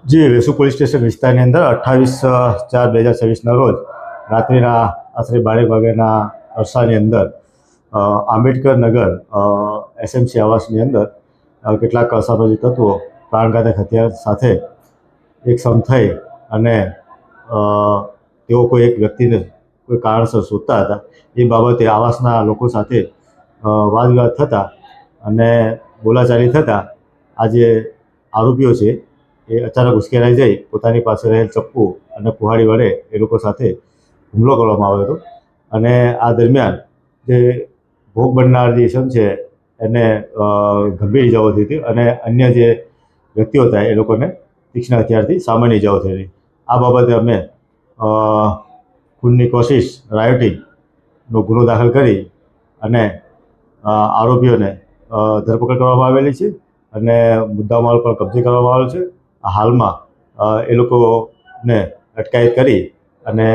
જે Vesu police station વિસ્તારની અંદર 28/4/2026ના રોજ રાત્રિના આશરે 12 વાગ્યાના અરસાની અંદર આંબેડકર નગર એસએમસી આવાસની અંદર કેટલાક અસામાજિક તત્વો પ્રાણઘાતક હથિયાર સાથે એક સમ થઈ અને તેઓ કોઈ એક વ્યક્તિને કોઈ કારણસર શોધતા હતા. એ બાબતે આવાસના લોકો સાથે વાદ વિવાદ થતા અને બોલાચાલી થતાં આ જે આરોપીઓ છે એ અચાનક ઉશ્કેરાઈ જઈ પોતાની પાસે રહેલ ચપ્પુ અને કુહાડી વડે એ લોકો સાથે હુમલો કરવામાં આવ્યો હતો. અને આ દરમિયાન જે ભોગ બનનાર જે ઇસમ છે એને ગંભીર ઇજાઓ થઈ હતી અને અન્ય જે વ્યક્તિઓ હતા એ લોકોને તીક્ષ્ણ હથિયારથી સામાન્ય ઇજાઓ થઈ હતી. આ બાબતે અમે ખૂનની કોશિશ રાયોટિંગનો ગુનો દાખલ કરી અને આરોપીઓને ધરપકડ કરવામાં આવેલી છે અને મુદ્દામાલ પણ કબજે કરવામાં આવેલો છે. હાલમાં એ લોકોને અટકાયત કરી અને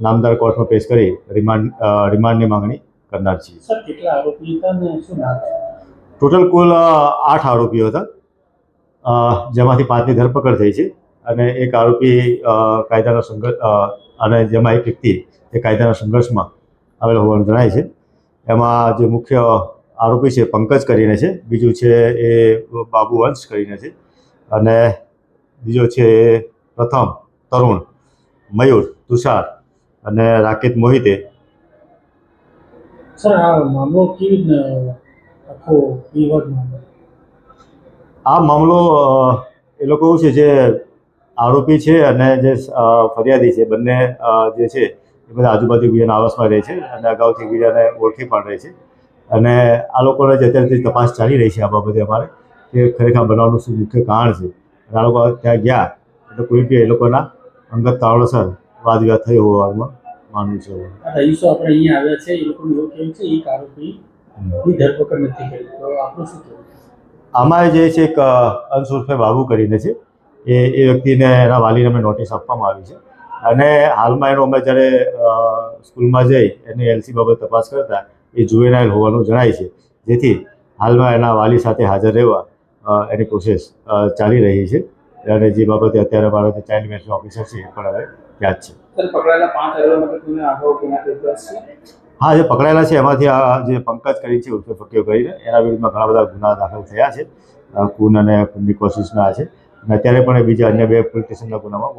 નામદાર કોર્ટમાં પેશ કરી રિમાન્ડની માંગણી કરનાર છીએ. સર, કેટલા આરોપી હતા ને શું નામ છે? ટોટલ કુલ 8 આરોપીઓ હતા, જેમાંથી 5ની ધરપકડ થઈ છે અને એક આરોપી કાયદાના સંઘર્ષ અને જેમાં એક વ્યક્તિ એ કાયદાના સંઘર્ષમાં આવેલો હોવાનું જણાય છે. એમાં જે મુખ્ય આરોપી છે પંકજ કરીને છે, બીજું છે એ બાબુ વંશ કરીને છે અને બીજો છે એ પ્રથમ તરુણ, મયુર, તુષાર અને રાકેત મોહિતે. સર, આ મામલો કેવી રીતના આખો વિવાદ મામલો? આ મામલો એ લોકો એવું છે જે આરોપી છે અને જે ફરિયાદી છે બંને જે છે એ બધા આજુબાજુ બીજાના આવાસમાં રહે છે અને અગાઉથી બીજાને ઓળખી પણ રહે છે અને આ લોકોને જ અત્યારથી તપાસ ચાલી રહી છે આ બાબતે અમારે કે ખરેખર બનાવવાનું શું મુખ્ય કારણ છે. અને આ લોકો ત્યાં ગયા એટલે કોઈ બી એ લોકોના અંગત કારણોસર વાદ વિવાદ થયો હોવાનું માનવું છે. આ રહીશો આપણે અહીંયા આવ્યા છે, એ લોકોનું એવું કહેવું છે એક આરોપીની ધરપકડ નથી કરી, તો આપણું શું કહેવું? આમાં જે છે એક અંશ ઉર્ફે બાબુ કરીને છે એ વ્યક્તિને એના વાલીને અમે નોટિસ આપવામાં આવી છે અને હાલમાં એનો અમે જ્યારે સ્કૂલમાં જઈ એની એલસી બાબત તપાસ કરતા એ જુવેનાઇલ હોવાનું જણાય છે, જેથી હાલમાં એના વાલી સાથે હાજર રહેવા એની પ્રોસેસ ચાલી રહી છે અને જે બાબતે અત્યારે મારો જે ચાઇલ્ડ વેલફેર ઓફિસર છે એ પણ હવે ત્યાં જ છે. સર, પકડાયેલા 5 આરોપીઓને આગળ ગુના કેસ છે? હા, જે પકડાયેલા છે એમાંથી આ જે પંકજ કરી છે ઉર્ફે ફકીઓ કરીને એના વિરુદ્ધમાં ઘણા બધા ગુના દાખલ થયા છે. ખૂન અને ખૂનની કોશિશના છે અને અત્યારે પણ બીજા અન્ય 2 પોલીસ સ્ટેશનના ગુનામાં